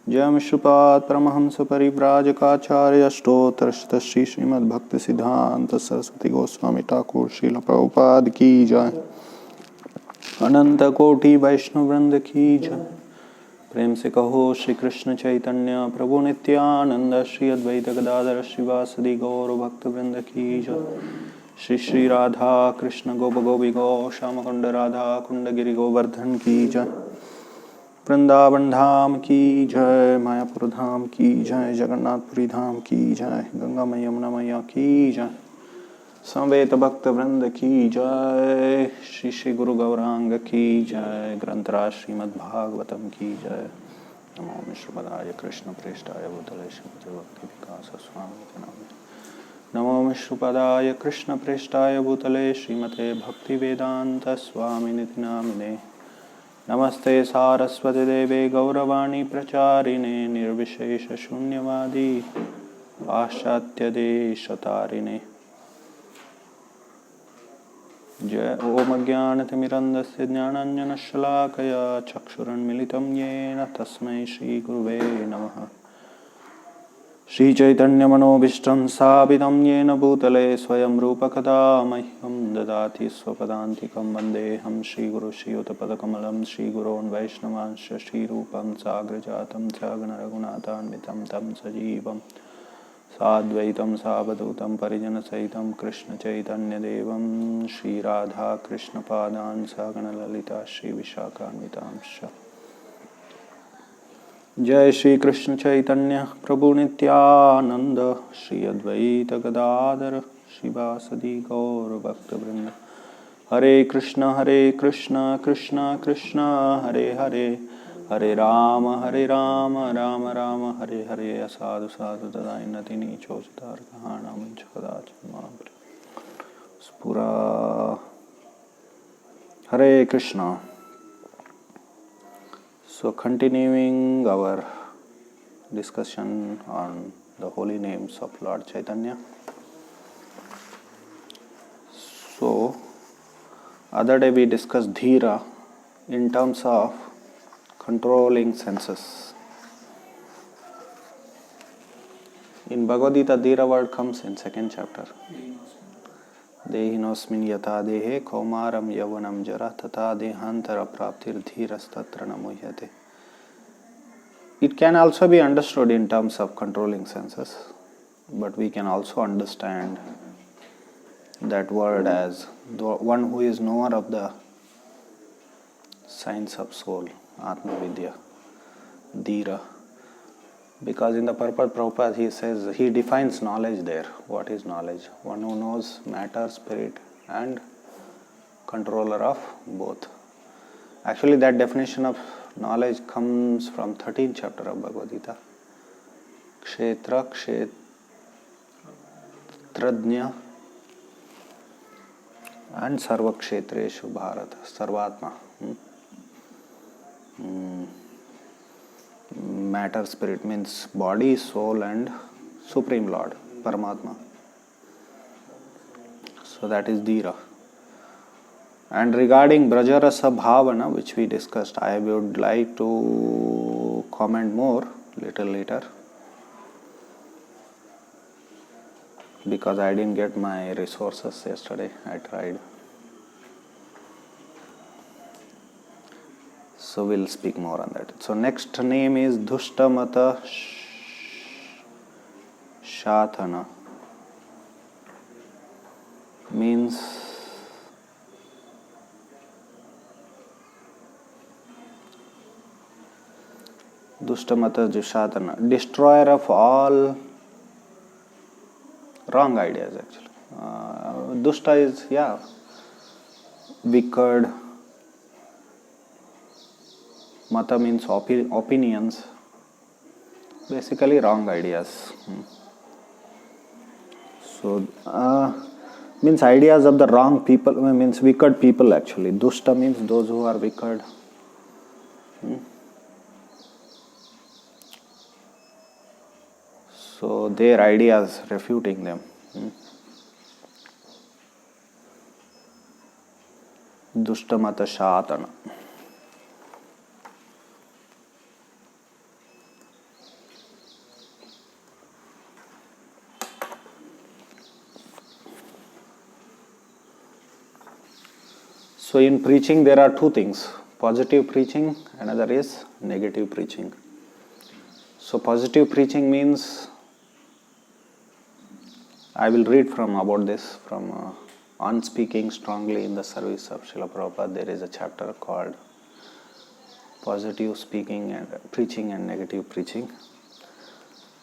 जयम श्रीपाद परमहंस परिव्राजकाचार्य अष्टोत्तर श्री श्रीमद् भक्ति सिद्धांत सरस्वती गोस्वामी ठाकुर श्रील प्रभुपाद की जय। अनंत कोटि वैष्णव वृंद की जय। प्रेम से कहो श्री कृष्ण चैतन्य प्रभु नित्यानंद श्री अद्वैत गदाधर श्रीवासदि गौर भक्त वृंद की जय। श्री श्री राधा कृष्ण गोप गोपी गौ श्याम कुंड राधा कुंड गिरि गोवर्धन की जय। वृंदावन धाम की जय, मायापुर धाम की जय, जगन्नाथपुरी धाम की जय, गंगा मैया यमुना मैया की जय, समवेत भक्त वृंद की जय। श्री श्री गुरु गौरांग की जय। ग्रंथराज श्रीमद् भागवतम की जय। नमो विष्णुपदाय कृष्ण प्रेष्ठाय भूतले श्रीमते भक्ति विकास स्वामी नामे। नमो विष्णुपदाय कृष्ण प्रेष्ठाय भूतले श्रीमते भक्ति वेदांत स्वामी निधि नामिने। नमस्ते सारस्वती देवे गौरवाणी प्रचारिणे निर्विशेष शून्यवादी पाश्चात्य देशतारिणे। जय ओम अज्ञानतिमिरन्धस्य ज्ञानाञ्जनशलाकया चक्षुरुन्मिलितं येन तस्मै श्रीगुरुवे नमः। श्रीचैतन्यमनोभीष्टं स्थापितं येन भूतले स्वयं रूपकदा मह्यं ददाति स्वपदान्तिकं वन्देऽहं श्रीगुरुं श्रीयुतपदकमलं श्रीगुरोन् वैष्णवांश्च श्रीरूपं साग्रजातं सगणरघुनाथान्वितं तं सजीवं साद्वैतं सावधूतं परिजनसहितं कृष्णचैतन्यदेवं श्रीराधाकृष्णपादान् सगणललिता श्रीविशाखान्वितांश्च। जय श्री कृष्ण चैतन्य प्रभु नित्यानंद श्री अद्वैत गदाधर श्रीवासदि गौर भक्त वृंद। हरे कृष्ण कृष्ण कृष्ण हरे हरे, हरे राम राम राम हरे हरे। असाधु साधु तदाय नति नीचोचतार कहाणां च कदाचित् मां स्फुरा। हरे Krishna. So continuing our discussion on the holy names of Lord Chaitanya. So other day we discussed Dhira in terms of controlling senses. In Bhagavad Gita, Dhira word comes in second chapter. Dehinosmin yata dehe kaumaram yavanam jara tata dehantara praptir dhirastatra namuhyate. It can also be understood in terms of controlling senses, but we can also understand that word as the one who is knower of the science of soul, Atma Vidya, Dhira. Because in the purport Prabhupada he says, he defines knowledge there. What is knowledge? One who knows matter, spirit and controller of both. Actually that definition of knowledge comes from 13th chapter of Bhagavad Gita. Kshetra, Kshetrajna and Sarva Kshetreshu Bharat, Sarvatma. Matter, spirit means body, soul and Supreme Lord, Paramatma. So that is Dhira. And regarding Brajarasa Bhavana, which we discussed, I would like to comment more little later because I didn't get my resources yesterday. I tried. So we'll speak more on that. So next name is Dhushtamata Shathana. Means Dushtamata Jushatana, destroyer of all wrong ideas actually. Dushta is, wicked. Mata means opinions. Basically wrong ideas. So, means ideas of the wrong people, means wicked people actually. Dushta means those who are wicked. So their ideas, refuting them. Dushtamata Shatana. So in preaching there are two things, positive preaching, another is negative preaching. So positive preaching means, I will read from about this from On Speaking Strongly in the Service of Srila Prabhupada. There is a chapter called Positive Speaking and Preaching and Negative Preaching.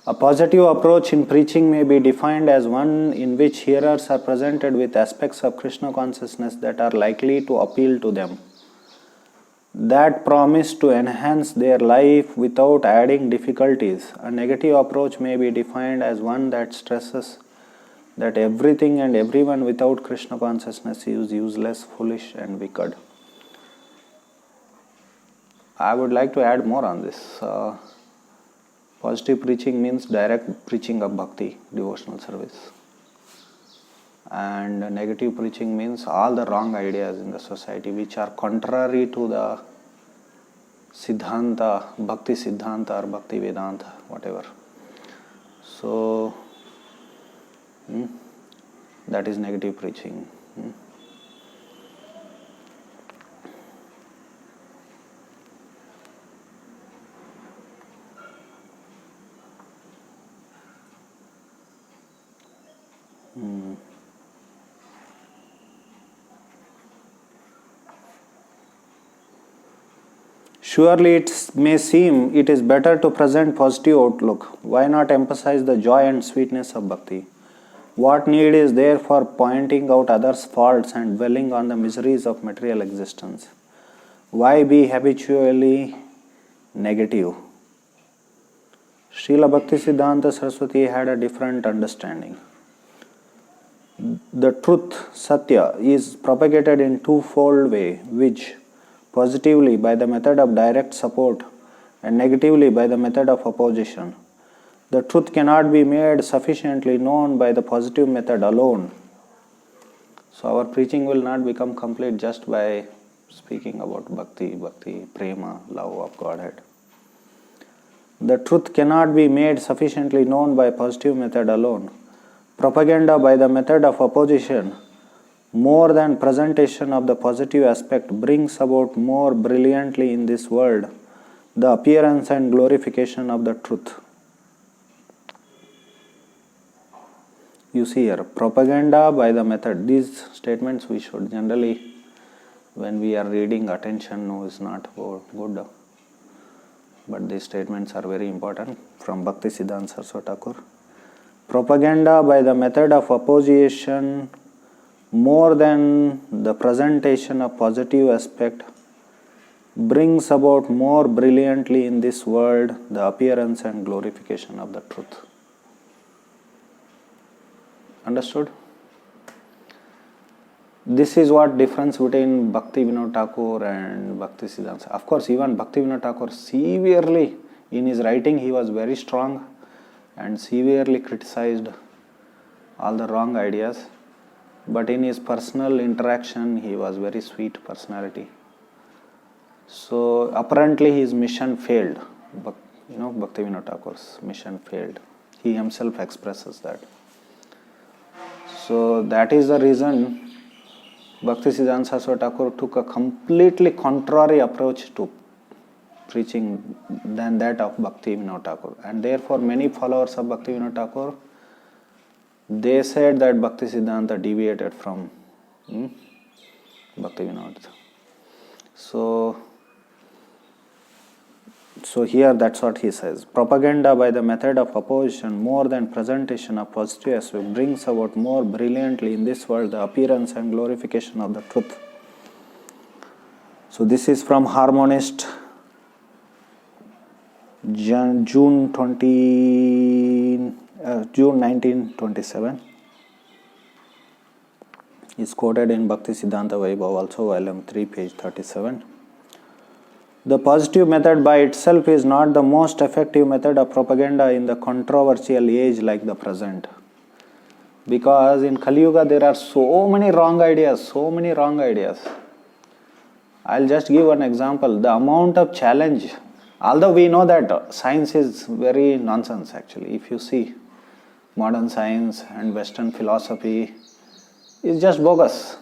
A positive approach in preaching may be defined as one in which hearers are presented with aspects of Krishna consciousness that are likely to appeal to them, that promise to enhance their life without adding difficulties. A negative approach may be defined as one that stresses that everything and everyone without Krishna consciousness is useless, foolish and wicked. I would like to add more on this. Positive preaching means direct preaching of bhakti, devotional service. And negative preaching means all the wrong ideas in the society which are contrary to the Siddhanta, Bhakti Siddhanta or Bhakti Vedanta, whatever. So, that is negative preaching. Surely it may seem it is better to present positive outlook. Why not emphasize the joy and sweetness of bhakti? What need is there for pointing out others' faults and dwelling on the miseries of material existence? Why be habitually negative? Srila Bhaktisiddhanta Saraswati had a different understanding. The truth, Satya, is propagated in twofold way, which positively by the method of direct support and negatively by the method of opposition. The truth cannot be made sufficiently known by the positive method alone. So our preaching will not become complete just by speaking about bhakti, prema, love of Godhead. The truth cannot be made sufficiently known by positive method alone. Propaganda by the method of opposition, more than presentation of the positive aspect, brings about more brilliantly in this world the appearance and glorification of the truth. You see here, propaganda by the method. These statements we should generally, when we are reading, attention is not good. But these statements are very important from Bhaktisiddhanta Saraswati Thakur. Propaganda by the method of opposition, more than the presentation of positive aspect, brings about more brilliantly in this world the appearance and glorification of the truth. Understood? This is what difference between Bhakti Vinod Thakur and Bhaktisiddhanta. Of course, even Bhakti Vinod Thakur severely, in his writing he was very strong and severely criticized all the wrong ideas. But in his personal interaction, he was very sweet personality. So apparently his mission failed. Bhakti Vinod Thakur's mission failed. He himself expresses that. So that is the reason Bhaktisiddhanta Saraswati Thakur took a completely contrary approach to preaching than that of Bhakti Vinod Thakur. And therefore many followers of Bhakti Vinod Thakur, they said that Bhaktisiddhanta deviated from Bhakti Vinod. So here that's what he says. Propaganda by the method of opposition, more than presentation of positive aspect, brings about more brilliantly in this world the appearance and glorification of the truth. So this is from Harmonist, June 1927. Is quoted in Bhaktisiddhanta Vaibhav also, volume 3, page 37. The positive method by itself is not the most effective method of propaganda in the controversial age like the present. Because in Kali Yuga there are so many wrong ideas. I'll just give one example. The amount of challenge, although we know that science is very nonsense actually. If you see modern science and Western philosophy is just bogus.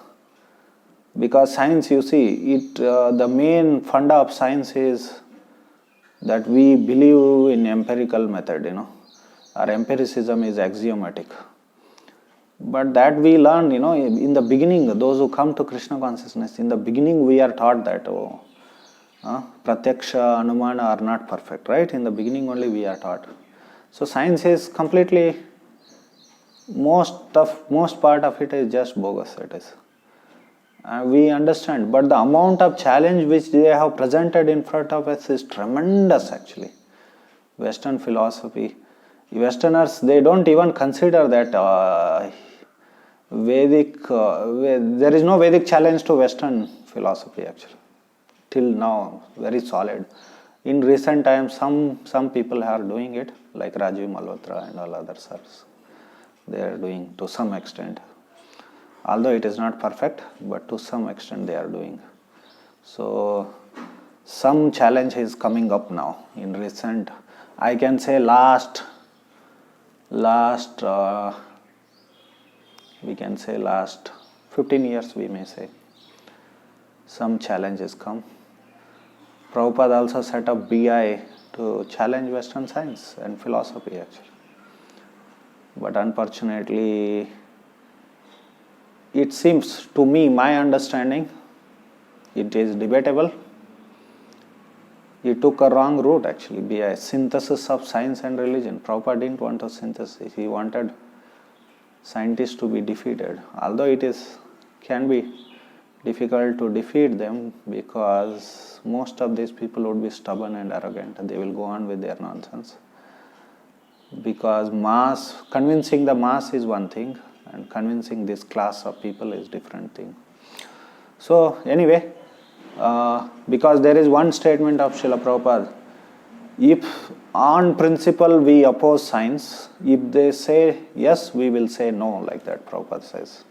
Because science, you see, the main funda of science is that we believe in empirical method, Our empiricism is axiomatic. But that we learn, in the beginning, those who come to Krishna consciousness, in the beginning we are taught that, Pratyaksha, Anumana are not perfect, right? In the beginning only we are taught. So science is completely, most part of it is just bogus, it is. We understand, but the amount of challenge which they have presented in front of us is tremendous actually. Western philosophy, Westerners, they don't even consider that Vedic, there is no Vedic challenge to Western philosophy actually. Till now, very solid. In recent times, some people are doing it, like Rajiv Malhotra and all others. They are doing to some extent. Although it is not perfect, but to some extent they are doing. So, some challenge is coming up now in recent, I can say last we can say last 15 years we may say. Some challenges come. Prabhupada also set up BI to challenge Western science and philosophy actually. But unfortunately, it seems to me, my understanding, it is debatable. He took a wrong route actually, BI, synthesis of science and religion. Prabhupada didn't want a synthesis. He wanted scientists to be defeated. Although it can be difficult to defeat them because most of these people would be stubborn and arrogant. They will go on with their nonsense. Because convincing the mass is one thing, and convincing this class of people is different thing. So anyway, because there is one statement of Srila Prabhupada, if on principle we oppose science, if they say yes, we will say no, like that Prabhupada says.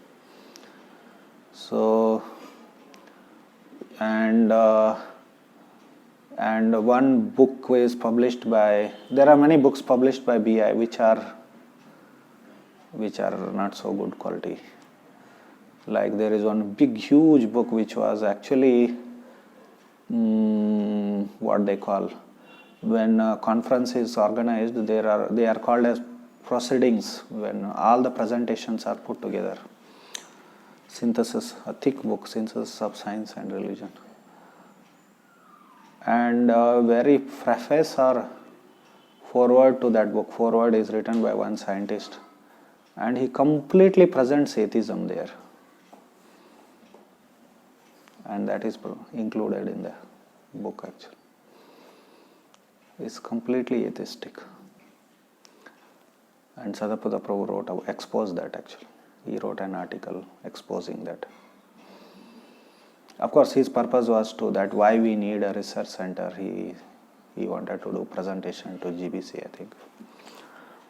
So, and one book is published by, there are many books published by BI which are not so good quality. Like there is one big huge book which was actually what they call, when a conference is organized, they are called as proceedings, when all the presentations are put together. Synthesis, a thick book, Synthesis of Science and Religion. And a very preface or foreword to that book. Foreword is written by one scientist, and he completely presents atheism there. And that is included in the book actually. It's completely atheistic. And Sadapada Prabhu exposed that actually. He wrote an article exposing that. Of course, his purpose was to that why we need a research center. He wanted to do presentation to GBC, I think.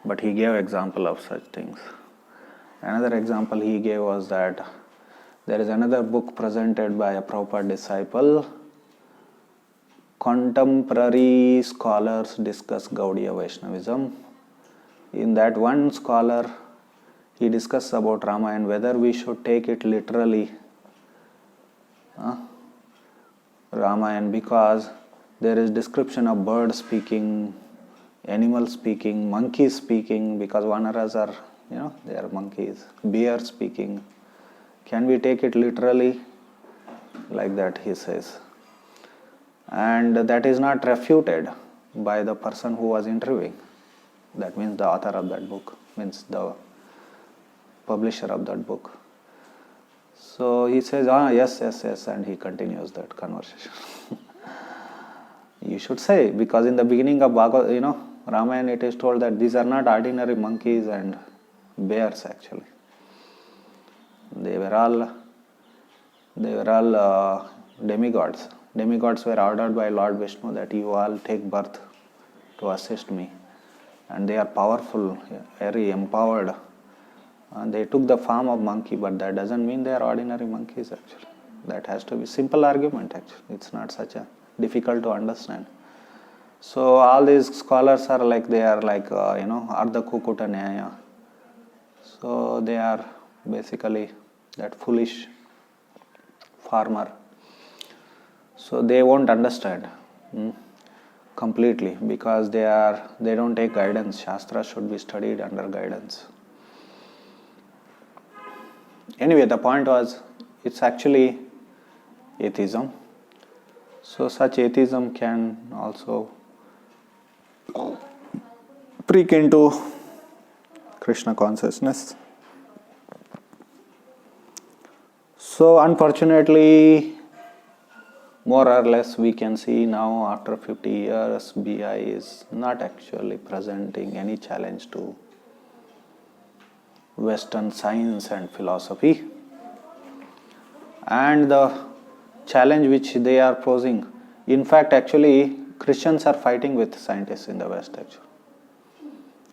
But he gave example of such things. Another example he gave was that there is another book presented by a Prabhupada disciple. Contemporary scholars discuss Gaudiya Vaishnavism. In that one scholar, he discussed about Ramayana, whether we should take it literally, Ramayana, because there is description of birds speaking, animals speaking, monkeys speaking, because Vanaras are, they are monkeys, bear speaking. Can we take it literally? Like that, he says. And that is not refuted by the person who was interviewing. That means the author of that book, means the publisher of that book. So he says, yes, and he continues that conversation. You should say, because in the beginning of Bhagavad, Ramayana, it is told that these are not ordinary monkeys and bears actually. They were all demigods. Demigods were ordered by Lord Vishnu that you all take birth to assist me. And they are powerful, very empowered. And they took the form of monkey, but that doesn't mean they are ordinary monkeys actually. That has to be simple argument actually. It's not such a difficult to understand. So all these scholars are like, they are like, Ardha Kukuta Nyaya. So they are basically that foolish farmer. So they won't understand completely because they don't take guidance. Shastra should be studied under guidance. Anyway, the point was, it's actually atheism. So such atheism can also prick into Krishna consciousness. So unfortunately, more or less we can see now after 50 years, BI is not actually presenting any challenge to Western science and philosophy. And the challenge which they are posing, in fact actually Christians are fighting with scientists in the West actually.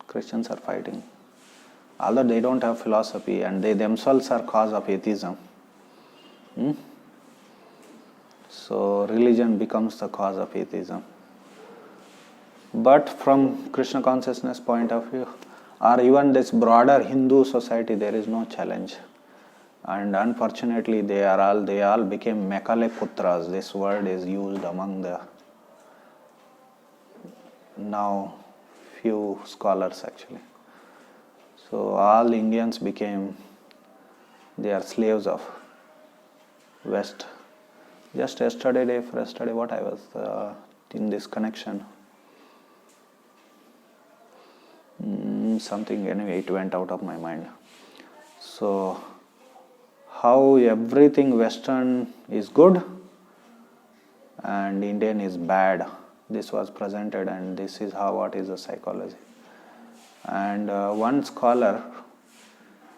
Christians are fighting. Although they don't have philosophy and they themselves are cause of atheism. So religion becomes the cause of atheism. But from Krishna consciousness point of view, or even this broader Hindu society, there is no challenge. And unfortunately, they all became Mekale Putras. This word is used among the now few scholars actually. So all Indians they are slaves of West. Just yesterday, what I was in this connection, something, anyway, it went out of my mind. So how everything Western is good and Indian is bad. This was presented, and this is what is the psychology. And one scholar,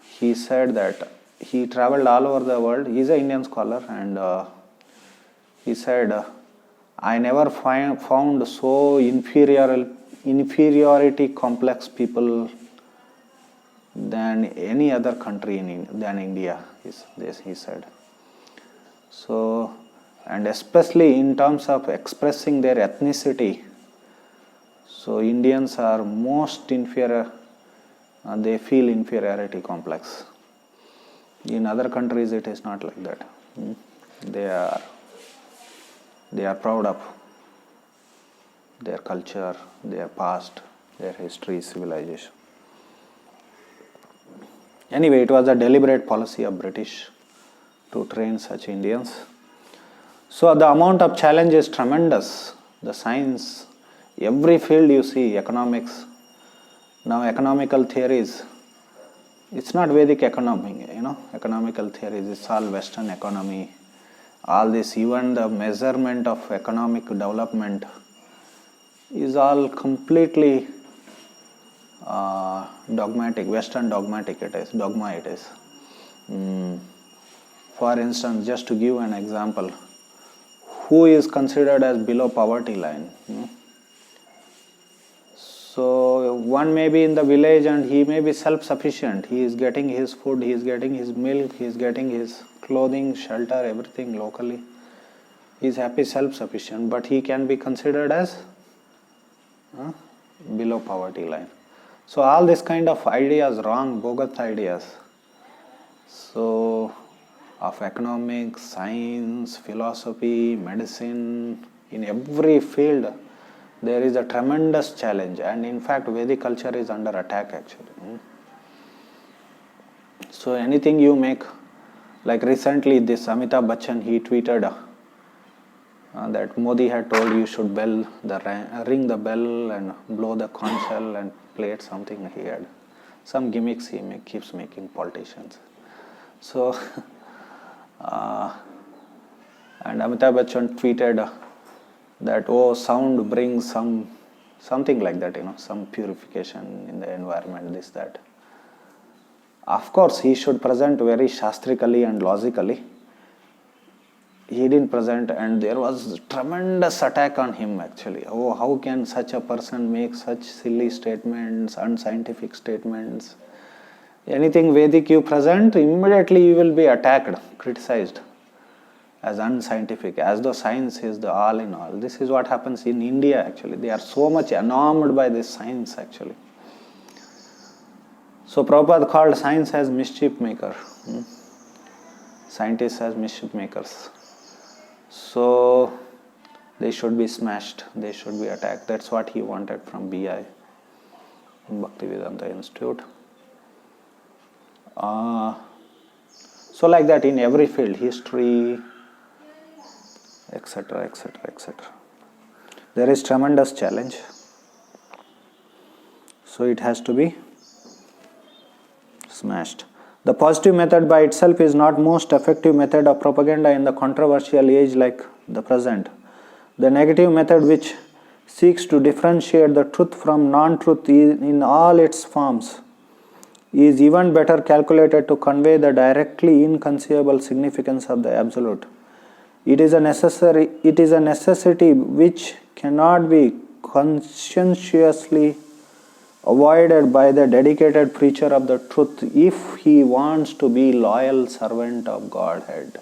he said that he traveled all over the world. He's an Indian scholar, and he said, I never found so inferiority complex people than any other country than India, he said. So, and especially in terms of expressing their ethnicity, so Indians are most inferior, they feel inferiority complex. In other countries it is not like that. They are proud of their culture, their past, their history, civilization. Anyway, it was a deliberate policy of British to train such Indians. So the amount of challenge is tremendous. The science, every field you see, economics, now economical theories, it's not Vedic economy, economical theories, it's all Western economy. All this, even the measurement of economic development is all completely dogmatic, Western dogmatic dogma it is. For instance, just to give an example, who is considered as below poverty line? So one may be in the village and he may be self-sufficient. He is getting his food, he is getting his milk, he is getting his clothing, shelter, everything locally. He is happy, self-sufficient, but he can be considered as below poverty line. So all this kind of ideas, wrong, bogus ideas. So of economics, science, philosophy, medicine, in every field there is a tremendous challenge, and in fact Vedic culture is under attack actually. So anything you make, like recently this Amitabh Bachchan, he tweeted that Modi had told you should ring the bell and blow the conch shell and play it, something he had. Some gimmicks he keeps making, politicians. So and Amitabh Bachchan tweeted that sound brings something like that, some purification in the environment, this, that. Of course, he should present very shastrically and logically. He didn't present, and there was tremendous attack on him actually. How can such a person make such silly statements, unscientific statements? Anything Vedic you present, immediately you will be attacked, criticized as unscientific, as though science is the all in all. This is what happens in India actually. They are so much enamored by this science actually. So Prabhupada called science as mischief maker. scientists as mischief makers. So they should be smashed, they should be attacked. That's what he wanted from BI, Bhaktivedanta Institute. So like that in every field, history, etc., etc., etc. There is tremendous challenge. So it has to be smashed. The positive method by itself is not most effective method of propaganda in the controversial age like the present. The negative method, which seeks to differentiate the truth from non-truth in all its forms, is even better calculated to convey the directly inconceivable significance of the absolute. It is a necessity which cannot be conscientiously avoided by the dedicated preacher of the truth if he wants to be loyal servant of Godhead.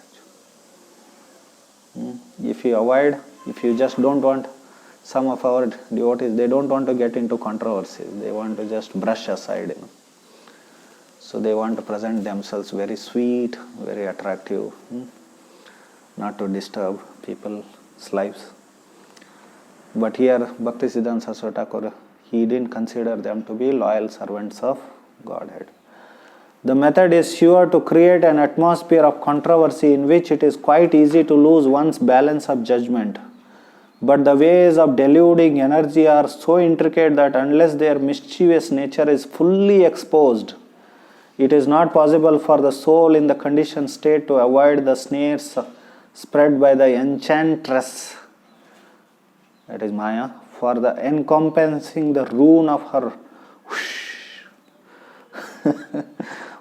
If you just don't want, some of our devotees, they don't want to get into controversies, they want to just brush aside. So they want to present themselves very sweet, very attractive, not to disturb people's lives. But here, Bhaktisiddhanta Saraswati Thakur, he didn't consider them to be loyal servants of Godhead. The method is sure to create an atmosphere of controversy in which it is quite easy to lose one's balance of judgment. But the ways of deluding energy are so intricate that unless their mischievous nature is fully exposed, it is not possible for the soul in the conditioned state to avoid the snares spread by the enchantress, that is Maya, for the encompassing the ruin of her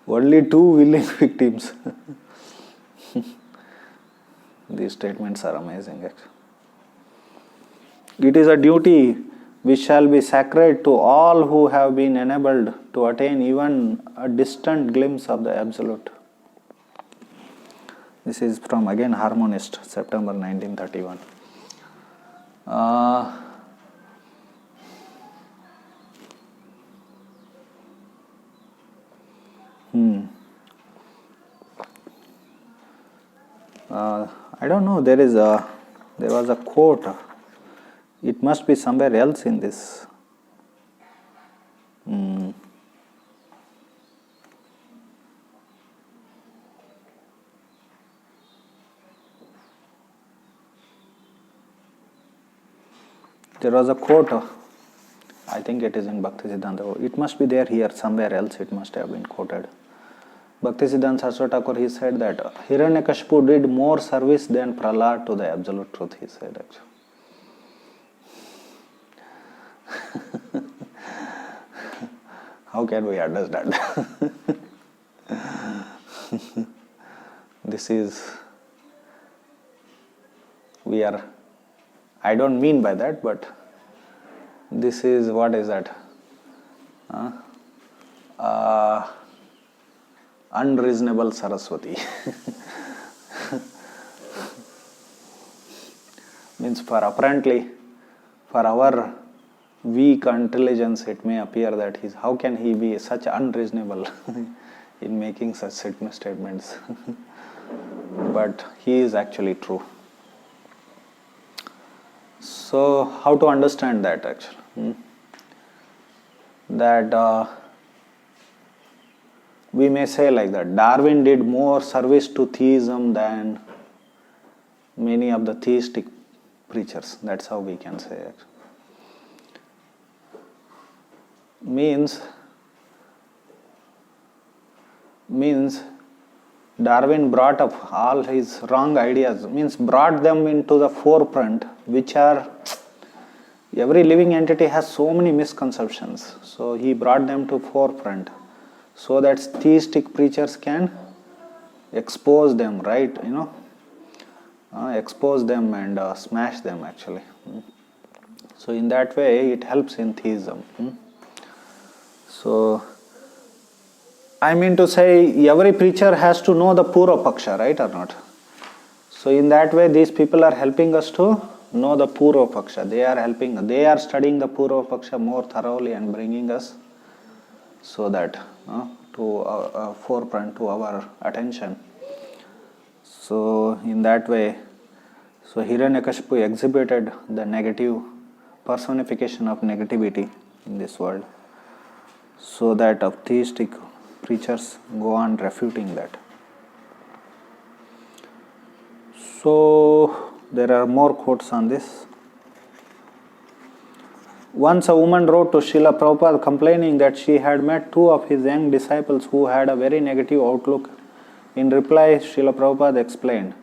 only two willing victims. These statements are amazing actually. It is a duty which shall be sacred to all who have been enabled to attain even a distant glimpse of the Absolute. This is from again Harmonist, September 1931. I don't know, there was a quote. It must be somewhere else in this. There was a quote, I think it is in Bhaktisiddhanta. It must be there here, somewhere else it must have been quoted. Bhaktisiddhanta Saraswati Thakur, he said that Hiranyakashipu did more service than Prahlad to the Absolute Truth, he said actually. How can we understand? I don't mean by that, but this is, what is that? Unreasonable Saraswati. Means for our weak intelligence, it may appear that how can he be such unreasonable in making such statements? But he is actually true. So how to understand that actually? That we may say like that, Darwin did more service to theism than many of the theistic preachers. That's how we can say it. Means Darwin brought up all his wrong ideas, means brought them into the forefront, which are, every living entity has so many misconceptions. So he brought them to forefront so that theistic preachers can expose them, right? Expose them and smash them actually. So in that way it helps in theism. So I mean to say, every preacher has to know the Purva Paksha, right or not? So in that way these people are helping us to know the Purva Paksha. They are studying the Purva Paksha more thoroughly and bringing us so that to forefront, to our attention. So in that way, so Hiranyakashipu exhibited the negative personification of negativity in this world, so that atheistic preachers go on refuting that. So there are more quotes on this. Once a woman wrote to Srila Prabhupada complaining that she had met two of his young disciples who had a very negative outlook. In reply, Srila Prabhupada explained,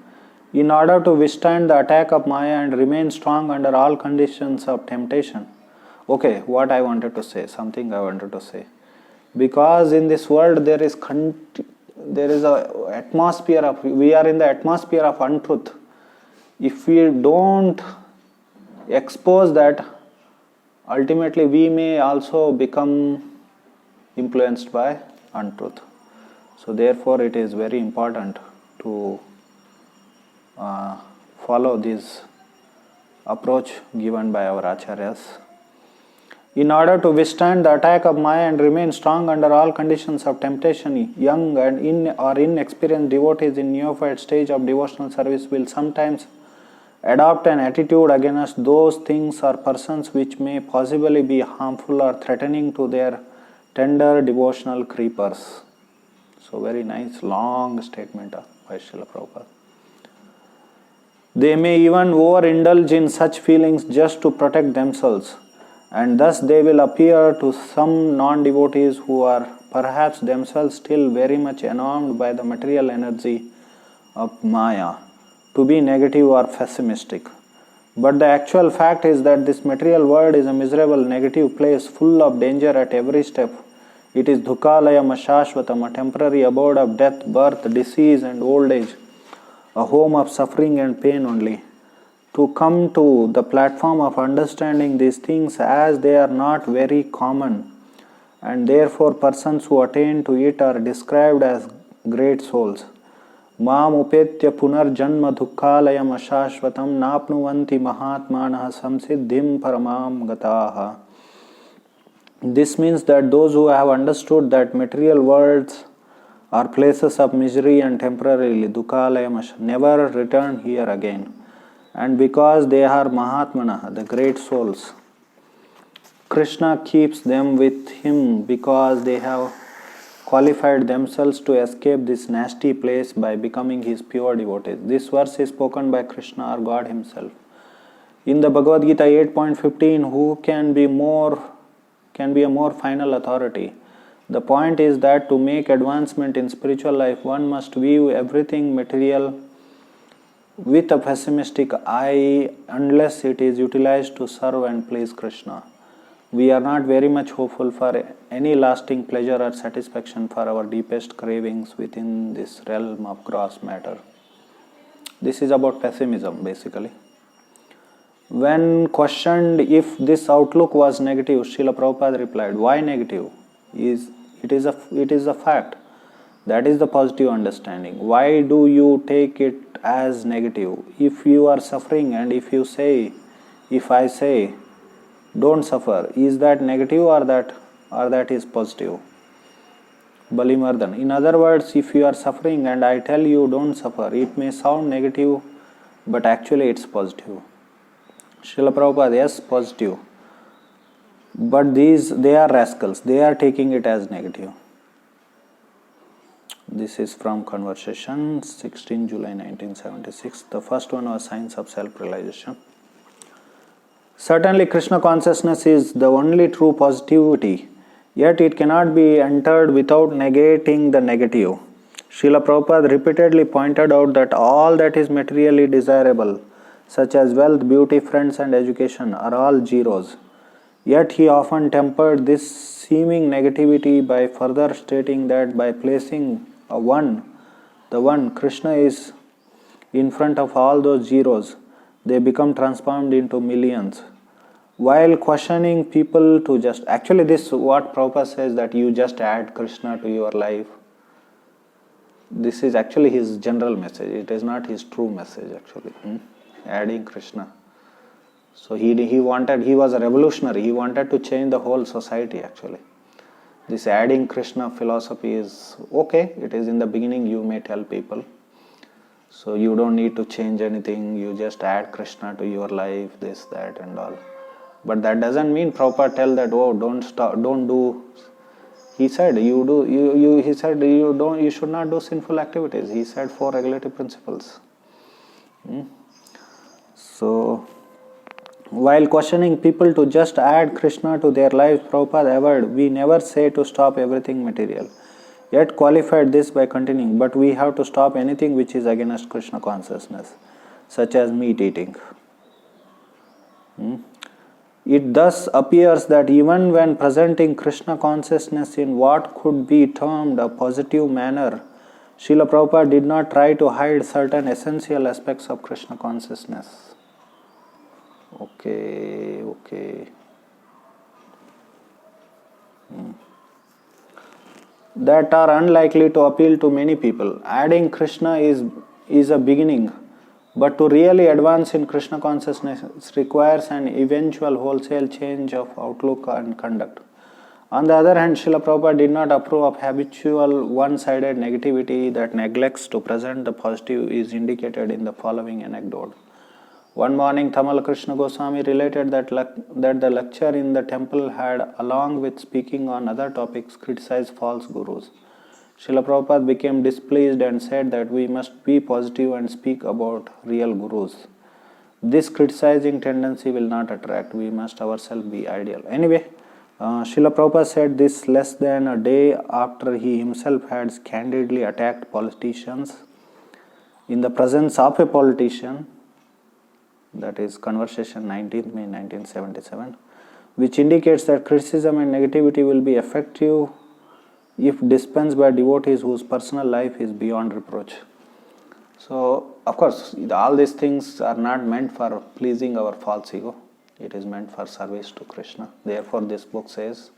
in order to withstand the attack of Maya and remain strong under all conditions of temptation. Okay, what I wanted to say, something I wanted to say. Because in this world there is a atmosphere of, we are in the atmosphere of untruth. If we don't expose that, ultimately we may also become influenced by untruth. So therefore it is very important to follow this approach given by our acharyas. In order to withstand the attack of Maya and remain strong under all conditions of temptation, young and inexperienced devotees in neophyte stage of devotional service will sometimes adopt an attitude against those things or persons which may possibly be harmful or threatening to their tender devotional creepers. So very nice long statement by Srila Prabhupada. They may even overindulge in such feelings just to protect themselves, and thus they will appear to some non-devotees who are perhaps themselves still very much enamored by the material energy of Maya to be negative or pessimistic. But the actual fact is that this material world is a miserable negative place full of danger at every step. It is Dukhalayam Ashashvatam, a temporary abode of death, birth, disease and old age, a home of suffering and pain only. To come to the platform of understanding these things as they are not very common, and therefore persons who attain to it are described as great souls. Mam upetya punar janma dukhalayam ashashvatam napnuvanti mahatmanah samsiddhim paramam gataha. This means that those who have understood that material worlds are places of misery and temporarily dukhalayam never return here again. And because they are Mahatmana, the great souls, Krishna keeps them with him because they have qualified themselves to escape this nasty place by becoming his pure devotees. This verse is spoken by Krishna or God himself. In the Bhagavad Gita 8.15, who can be a more final authority? The point is that to make advancement in spiritual life, one must view everything material with a pessimistic eye unless it is utilized to serve and please Krishna. We are not very much hopeful for any lasting pleasure or satisfaction for our deepest cravings within this realm of gross matter. This is about pessimism basically. When questioned if this outlook was negative, Srila Prabhupada replied, why negative? It is a fact. That is the positive understanding. Why do you take it as negative? If you are suffering and if I say, don't suffer, is that negative or that is positive? Balimardan. In other words, if you are suffering and I tell you don't suffer, it may sound negative, but actually it's positive. Srila Prabhupada, yes, positive. But they are rascals. They are taking it as negative. This is from Conversation, 16 July 1976. The first one was Science of Self-Realization. Certainly Krishna consciousness is the only true positivity, yet it cannot be entered without negating the negative. Srila Prabhupada repeatedly pointed out that all that is materially desirable, such as wealth, beauty, friends and education, are all zeros. Yet he often tempered this seeming negativity by further stating that by placing the one, Krishna is in front of all those zeros, they become transformed into millions. While questioning people to just, actually this what Prabhupada says, that you just add Krishna to your life. This is actually his general message. It is not his true message actually. Adding Krishna. So he was a revolutionary. He wanted to change the whole society actually. This adding Krishna philosophy is okay. It is in the beginning, you may tell people. So you don't need to change anything, you just add Krishna to your life, this, that and all. But that doesn't mean Prabhupada tell that, oh, don't stop, don't do. He said he said you should not do sinful activities. He said 4 regulative principles. So while questioning people to just add Krishna to their lives, Prabhupada averred, we never say to stop everything material. Yet qualified this by continuing, but we have to stop anything which is against Krishna consciousness, such as meat eating. It thus appears that even when presenting Krishna consciousness in what could be termed a positive manner, Srila Prabhupada did not try to hide certain essential aspects of Krishna consciousness. Okay. That are unlikely to appeal to many people. Adding Krishna is a beginning, but to really advance in Krishna consciousness requires an eventual wholesale change of outlook and conduct. On the other hand, Srila Prabhupada did not approve of habitual one-sided negativity that neglects to present the positive is indicated in the following anecdote. One morning, Tamal Krishna Goswami related that the lecture in the temple had, along with speaking on other topics, criticized false gurus. Srila Prabhupada became displeased and said that we must be positive and speak about real gurus. This criticizing tendency will not attract. We must ourselves be ideal. Anyway, Srila Prabhupada said this less than a day after he himself had candidly attacked politicians in the presence of a politician. That is Conversation 19th May 1977, which indicates that criticism and negativity will be effective if dispensed by devotees whose personal life is beyond reproach. So, of course, all these things are not meant for pleasing our false ego. It is meant for service to Krishna. Therefore, this book says,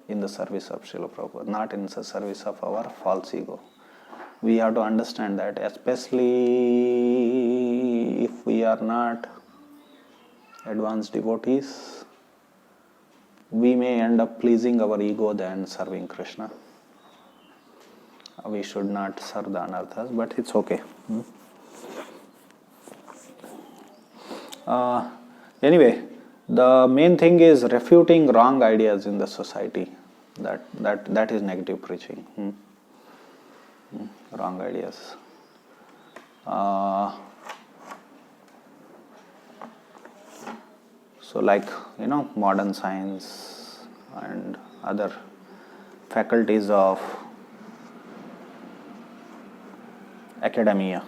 in the service of Srila Prabhupada, not in the service of our false ego. We have to understand that, especially if we are not advanced devotees, we may end up pleasing our ego than serving Krishna. We should not serve the anarthas, but it's okay. Anyway, the main thing is refuting wrong ideas in the society. That is negative preaching. Wrong ideas. So like, modern science and other faculties of academia.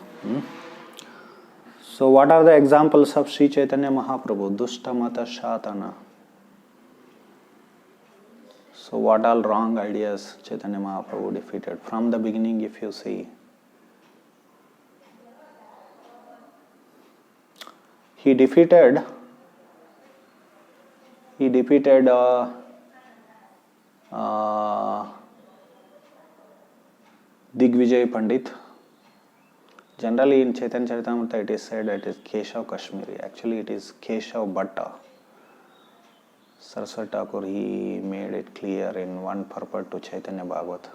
So what are the examples of Sri Chaitanya Mahaprabhu? Dushtamata Shatana. So what all wrong ideas Chaitanya Mahaprabhu defeated? From the beginning, if you see, he defeated Digvijay Pandit. Generally in Chaitanya Charitamrita it is said that it is Keshav Kashmiri. Actually it is Keshav Bhatta. Saraswati Thakur, he made it clear in one purport to Chaitanya Bhagavat.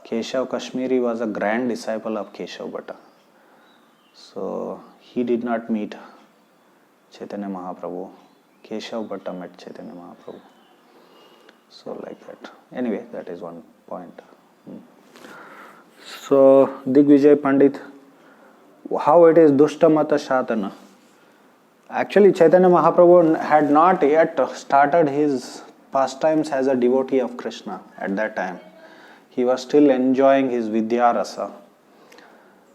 Keshav Kashmiri was a grand disciple of Keshav Bhatta. So he did not meet Chaitanya Mahaprabhu. Keshav Bhatta met Chaitanya Mahaprabhu. So like that. Anyway, that is one point. So Digvijay Pandit, how it is Dushtamata Shatana? Actually, Chaitanya Mahaprabhu had not yet started his pastimes as a devotee of Krishna at that time. He was still enjoying his Vidyarasa.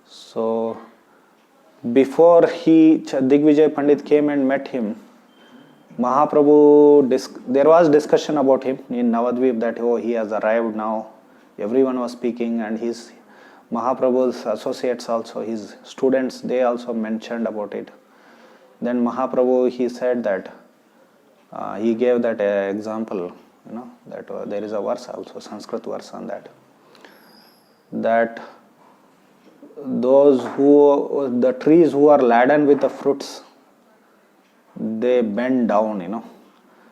So, before Digvijay Pandit came and met him, Mahaprabhu, there was discussion about him in Navadvip that, he has arrived now. Everyone was speaking, and his Mahaprabhu's associates also, his students, they also mentioned about it. Then Mahaprabhu, he said that, he gave that example, that there is a verse also, Sanskrit verse on that. That the trees who are laden with the fruits, they bend down,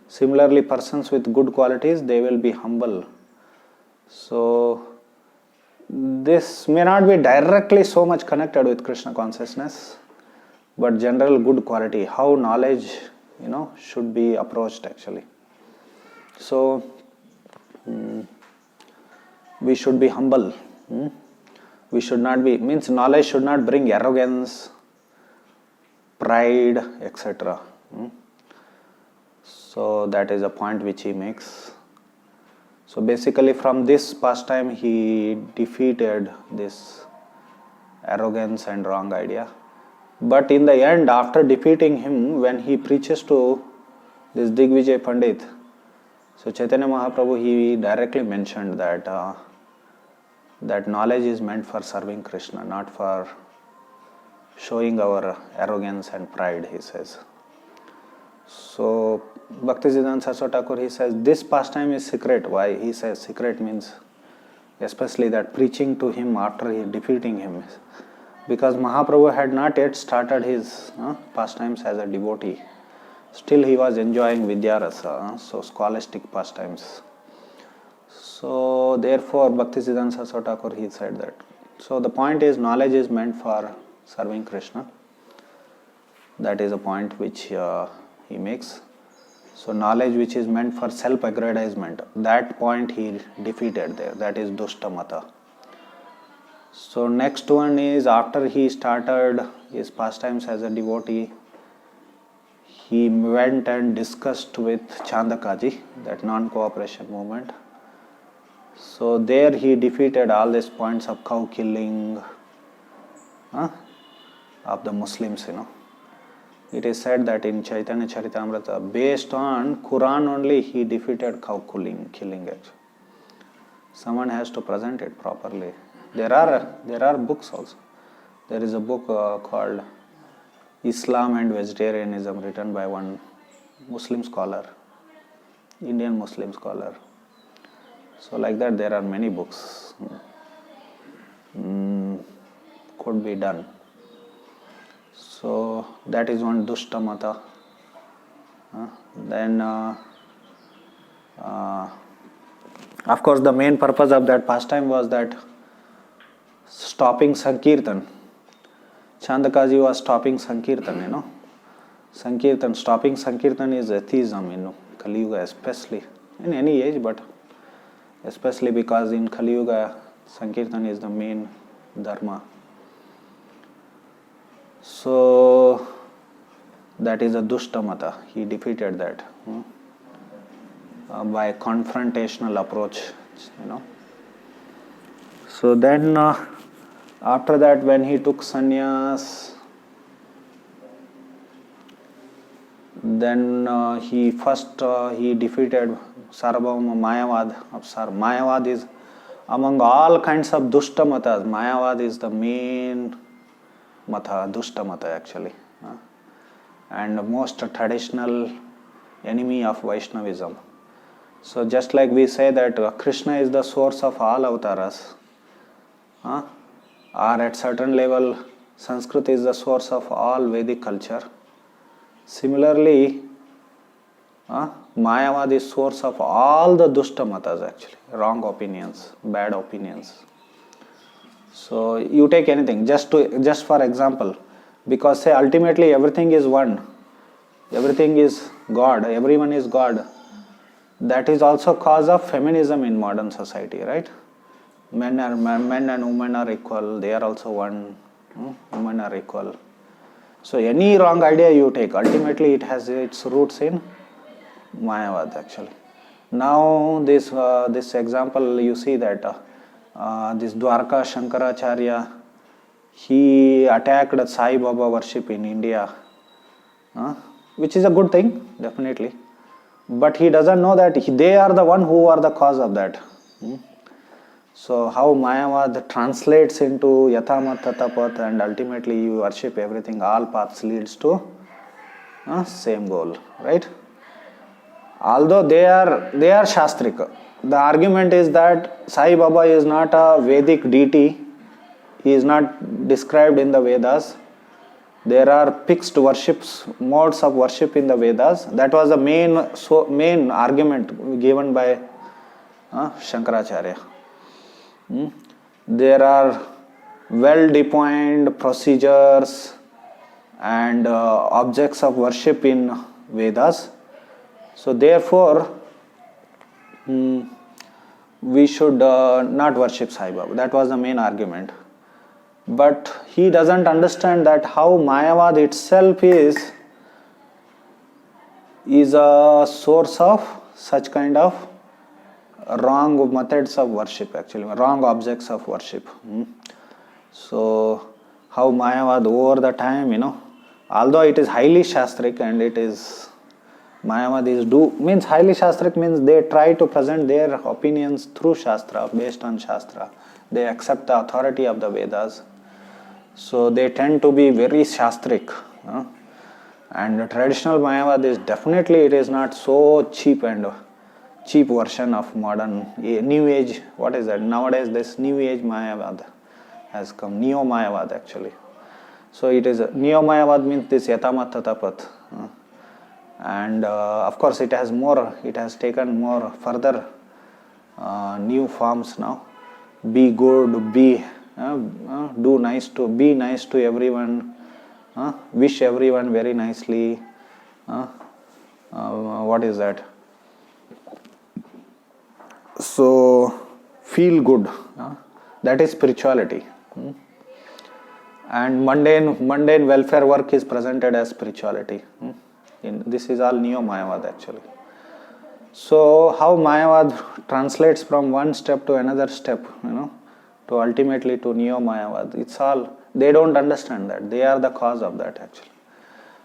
Similarly, persons with good qualities, they will be humble. So, this may not be directly so much connected with Krishna consciousness, but general good quality, how knowledge, should be approached actually. So we should be humble. We should not be, means knowledge should not bring arrogance, pride, etc. So that is a point which he makes. So basically from this pastime he defeated this arrogance and wrong idea. But in the end, after defeating him, when he preaches to this Digvijay Pandit, so Chaitanya Mahaprabhu, he directly mentioned that that knowledge is meant for serving Krishna, not for showing our arrogance and pride, he says. So Bhaktisiddhanta Saraswati Thakur, he says this pastime is secret. Why? He says secret means especially that preaching to him after he defeating him, because Mahaprabhu had not yet started his pastimes as a devotee. Still he was enjoying Vidyarasa, so scholastic pastimes. So therefore Bhaktisiddhanta Saraswati Thakur, he said that. So the point is, knowledge is meant for serving Krishna. That is a point which he makes. So knowledge which is meant for self-aggrandizement, that point he defeated there. That is Dushta Mata. So next one is, after he started his pastimes as a devotee, he went and discussed with Chandakaji, that non-cooperation movement. So there he defeated all these points of cow killing of the Muslims, It is said that in Chaitanya Charitamrita, based on Quran only, he defeated cow killing actually. Someone has to present it properly. There are books also. There is a book called Islam and Vegetarianism, written by one Muslim scholar, Indian Muslim scholar. So like that there are many books could be done. So that is one Dushta Mata. Then of course the main purpose of that pastime was that stopping Sankirtan. Chandakaji was stopping Sankirtan, Sankirtan, stopping Sankirtan is atheism in Kali Yuga, especially in any age, but especially because in Kali Yuga Sankirtan is the main dharma. So that is a Dushta Mata. He defeated that by confrontational approach, So then after that, when he took sannyas, then he defeated Sarvabhauma Mayavad. Mayavad is among all kinds of Dushta Matas. Mayavad is the main Mata, Dushta Mata actually, and the most traditional enemy of Vaishnavism. So just like we say that Krishna is the source of all avatars, or at certain level Sanskrit is the source of all Vedic culture. Similarly, Mayavad is source of all the Dushta Matas actually, wrong opinions, bad opinions. So you take anything, just for example, because say ultimately everything is one, everything is God, everyone is God. That is also cause of feminism in modern society, right? Men and women are equal, they are also one, women are equal. So any wrong idea you take, ultimately it has its roots in Mayavad actually. Now this example you see that this Dwarka Shankaracharya, he attacked Sai Baba worship in India, which is a good thing, definitely. But he doesn't know that they are the one who are the cause of that. So how Mayavad translates into Yathamat Tatapat, and ultimately you worship everything, all paths leads to same goal, right? Although they are Shastrika. The argument is that Sai Baba is not a Vedic deity, he is not described in the Vedas. There are fixed modes of worship in the Vedas. That was the main argument given by Shankaracharya. there are well-defined procedures and objects of worship in Vedas. So therefore, we should not worship Sai Baba. That was the main argument. But he doesn't understand that how Mayavad itself is a source of such kind of wrong methods of worship, actually, wrong objects of worship. So, how Mayavad over the time, although it is highly Shastric and it is, Mayavad means highly Shastric means they try to present their opinions through Shastra, based on Shastra. They accept the authority of the Vedas. So, they tend to be very Shastric. And the traditional Mayavad is definitely, it is not so cheap and cheap version of modern new age. What is that? Nowadays this new age Mayavad has come, Neo Mayavad actually. So it is Neo Mayavad means this Yatamat Tatapat. And of course it has taken more further new forms now. Be good, be nice to everyone, wish everyone very nicely. What is that? So feel good. That is spirituality. And mundane welfare work is presented as spirituality. This is all Neo Mayavad actually. So how Mayavad translates from one step to another step, to ultimately to Neo Mayavad. It's all, they don't understand that. They are the cause of that actually.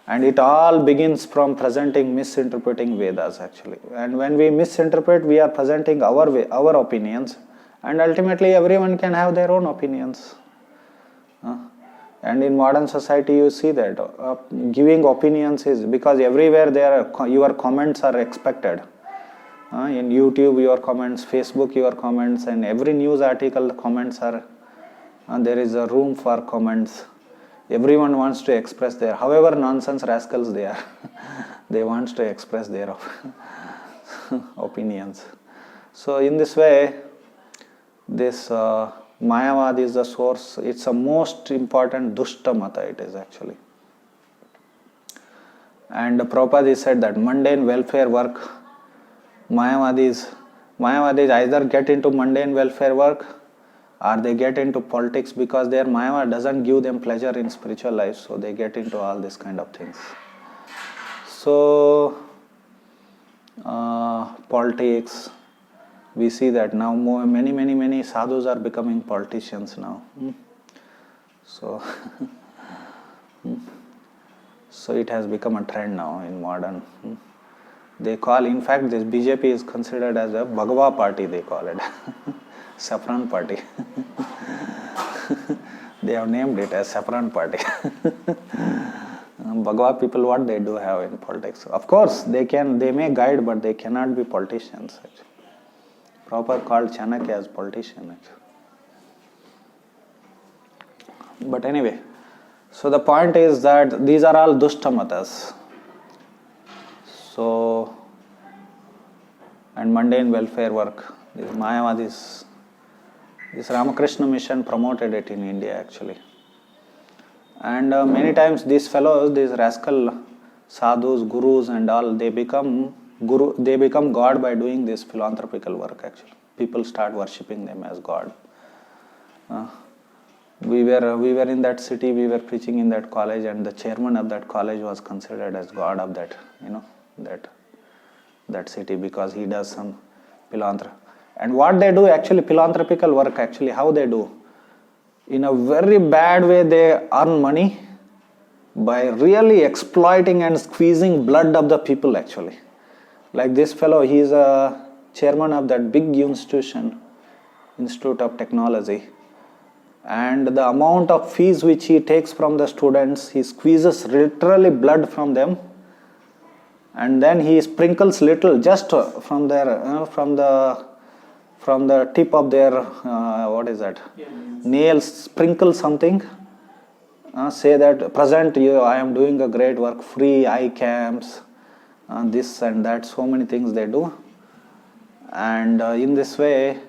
And it all begins from misinterpreting Vedas actually. And when we misinterpret, we are presenting our opinions, and ultimately everyone can have their own opinions. And in modern society you see that giving opinions is, because everywhere your comments are expected. In YouTube your comments, Facebook your comments, and every news article comments are, there is a room for comments. Everyone wants to express their, however nonsense rascals they are, they want to express their opinions. So in this way, this Mayavad is the source, it's a most important Dushta Mata it is actually. And Prabhupada said that mundane welfare work, Mayavadis either get into mundane welfare work or they get into politics, because their Mayavad doesn't give them pleasure in spiritual life, so they get into all these kind of things. So politics, we see that now many sadhus are becoming politicians now. So so it has become a trend now in modern. They call, in fact, this BJP is considered as a Bhagava party, they call it. Saffron party. They have named it as Saffron party. Bhagava people, what they do have in politics? Of course, they may guide, but they cannot be politicians. Actually. Prabhupada called Chanakya as politician. Actually. But anyway, so the point is that these are all Dushta Matas. So, and mundane welfare work, this Mayavadis, this Ramakrishna mission promoted it in India actually. And many times these fellows, these rascal sadhus, gurus and all, they become God by doing this philanthropical work actually. People start worshipping them as God. We were in that city, we were preaching in that college, and the chairman of that college was considered as God of that, that city, because he does some philanthropy. And what they do actually, philanthropical work actually, how they do? In a very bad way, they earn money by really exploiting and squeezing blood of the people actually. Like this fellow, he is a chairman of that big institution, Institute of Technology. And the amount of fees which he takes from the students, he squeezes literally blood from them. And then he sprinkles little, just from their, from the tip of their, nails, sprinkle something. Say that, present you, I am doing a great work, free eye camps, this and that, so many things they do. And in this way,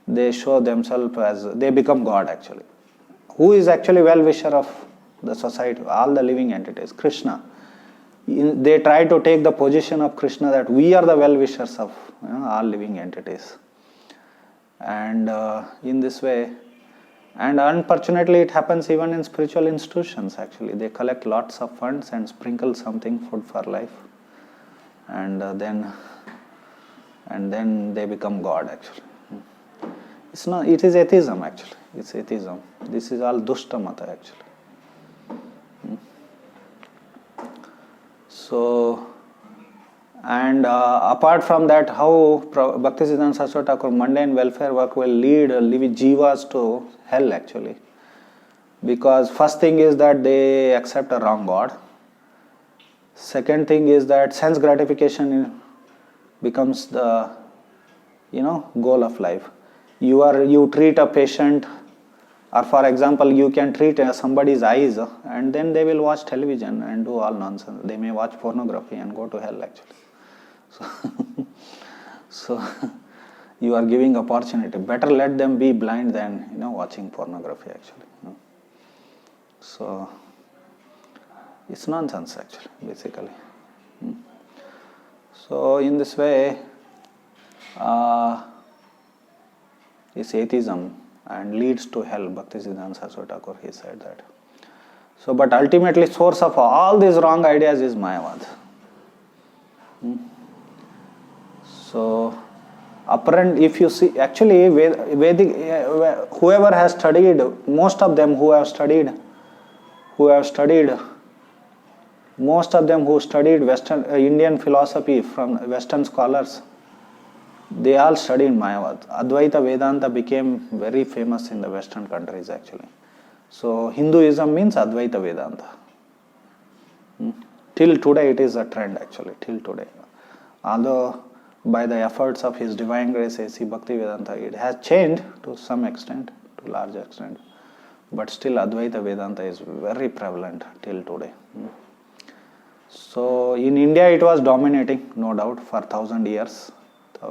they show themselves as, they become God actually. Who is actually well-wisher of the society, all the living entities? Krishna. They try to take the position of Krishna that we are the well-wishers of all living entities. And in this way, and unfortunately it happens even in spiritual institutions actually. They collect lots of funds and sprinkle something, food for life, and then they become God actually. It's not, it is atheism actually. It's atheism. This is all dushta mata actually. So, and apart from that, how Bhaktisiddhanta Saraswati Thakur mundane welfare work will lead living jivas to hell actually. Because first thing is that they accept a wrong God. Second thing is that sense gratification becomes the goal of life. You treat a patient, or for example, you can treat somebody's eyes and then they will watch television and do all nonsense. They may watch pornography and go to hell actually. So you are giving opportunity. Better let them be blind than watching pornography actually. So it's nonsense actually, basically. So in this way, it's atheism and leads to hell. Bhaktisiddhanta Saraswati Thakur, he said that. So, but ultimately, source of all these wrong ideas is Mayavad. So, apparent, if you see, actually, Vedic, whoever has studied, most of them who studied Western Indian philosophy from Western scholars, they all studied Mayavad. Advaita Vedanta became very famous in the Western countries actually. So Hinduism means Advaita Vedanta. Till today it is a trend actually, till today. Although by the efforts of His Divine Grace A.C. Bhaktivedanta, it has changed to some extent, to large extent. But still Advaita Vedanta is very prevalent till today. So in India it was dominating, no doubt, for 1,000 years.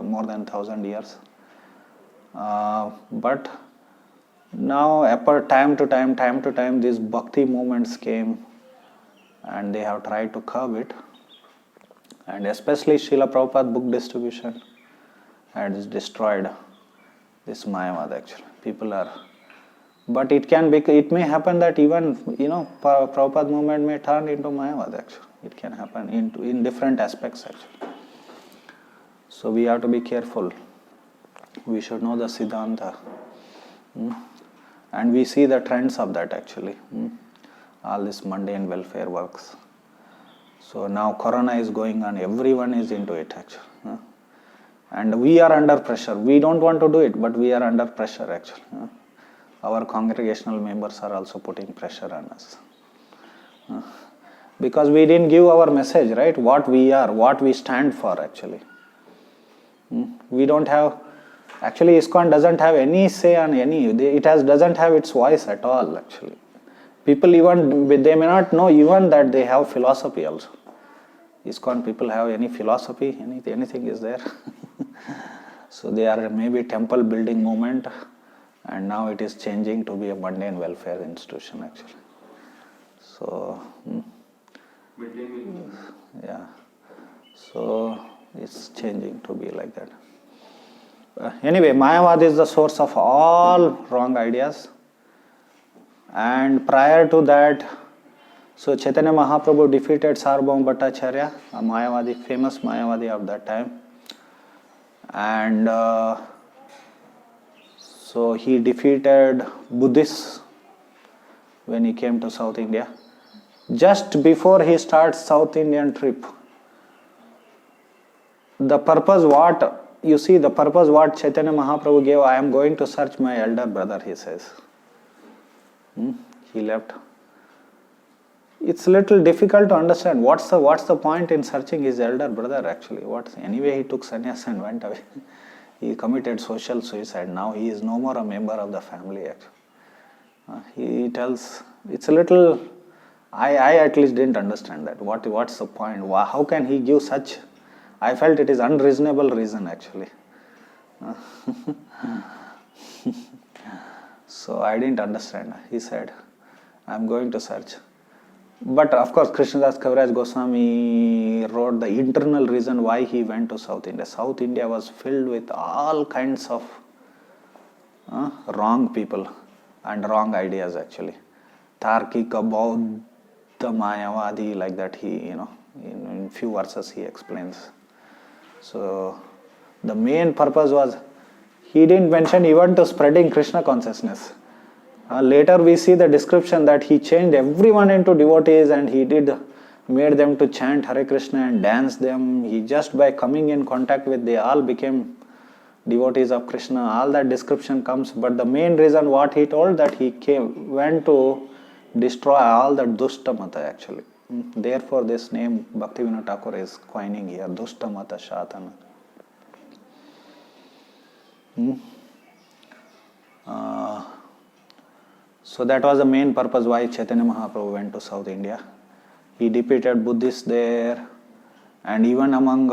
More than 1,000 years. But now, time to time, these bhakti movements came and they have tried to curb it. And especially Srila Prabhupada book distribution has destroyed this Mayavad actually. People are, but it may happen that even Prabhupada movement may turn into Mayavad actually. It can happen in different aspects actually. So we have to be careful. We should know the Siddhanta. And we see the trends of that actually. All this mundane welfare works. So now Corona is going on, everyone is into it actually. And we are under pressure. We don't want to do it, but we are under pressure actually. Our congregational members are also putting pressure on us. Because we didn't give our message, right? What we are, what we stand for actually. We don't have, actually ISKCON doesn't have any say on doesn't have its voice at all actually. People even, they may not know even that they have philosophy also. ISKCON people have any philosophy, anything is there. So they are maybe temple building movement and now it is changing to be a mundane welfare institution actually. So, yeah. So it's changing to be like that. Anyway, Mayavad is the source of all wrong ideas. And prior to that, so Chaitanya Mahaprabhu defeated Sarvabhauma Bhattacharya, a Mayavadi, famous Mayavadi of that time. And so he defeated Buddhists when he came to South India. Just before he starts South Indian trip, the purpose what Chaitanya Mahaprabhu gave, I am going to search my elder brother, he says. He left. It's a little difficult to understand what's the point in searching his elder brother actually. Anyway, he took sannyas and went away. He committed social suicide. Now he is no more a member of the family actually. He tells, it's a little, I at least didn't understand that. What's the point? How can he give such, I felt it is unreasonable reason actually. So I didn't understand. He said, I'm going to search. But of course, Krishnadas Kaviraj Goswami wrote the internal reason why he went to South India. South India was filled with all kinds of wrong people and wrong ideas actually. Tarkika, Bauddha, Mayavadi, like that he, in few verses he explains. So the main purpose was, he didn't mention even to spreading Krishna consciousness. Later we see the description that he changed everyone into devotees and he made them to chant Hare Krishna and dance them. He just by coming in contact with, they all became devotees of Krishna. All that description comes, but the main reason what he told, that he went to destroy all the Dushta Mata actually. Therefore this name Bhaktivinoda Thakur is coining here, Dushta Mata Shatana. So that was the main purpose why Chaitanya Mahaprabhu went to South India. He defeated Buddhists there, and even among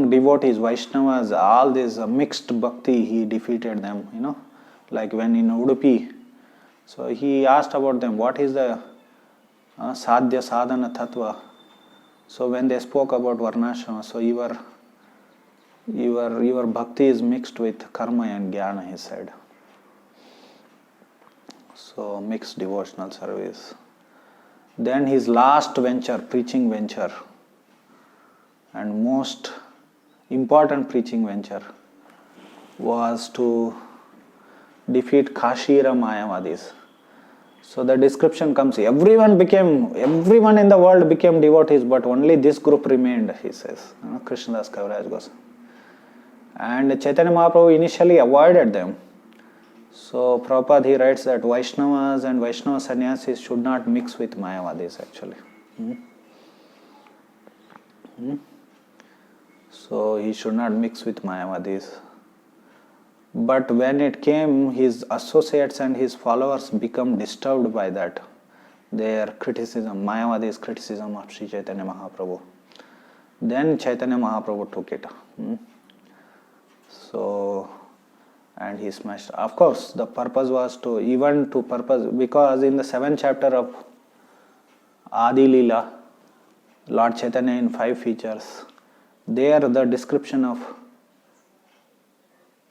devotees, Vaishnavas, all this mixed bhakti, he defeated them, like when in Udupi. So he asked about them, what is the sadhya sadhana tattva? So when they spoke about varnashrama, so your bhakti is mixed with karma and jnana, he said. So mixed devotional service. Then his last venture, preaching venture, and most important preaching venture, was to defeat Kashira Mayavadis. So the description comes, everyone in the world became devotees, but only this group remained, he says, Krishnadas Kaviraj Goswami. And Chaitanya Mahaprabhu initially avoided them. So Prabhupada, he writes that Vaishnavas and Vaishnava sannyasis should not mix with Mayavadis actually. So he should not mix with Mayavadis. But when it came, his associates and his followers become disturbed by that, their criticism, Mayavadi's criticism of Sri Chaitanya Mahaprabhu. Then Chaitanya Mahaprabhu took it. So, and he smashed. Of course, the purpose was because in the 7th chapter of Adi Leela, Lord Chaitanya in 5 features, there the description of,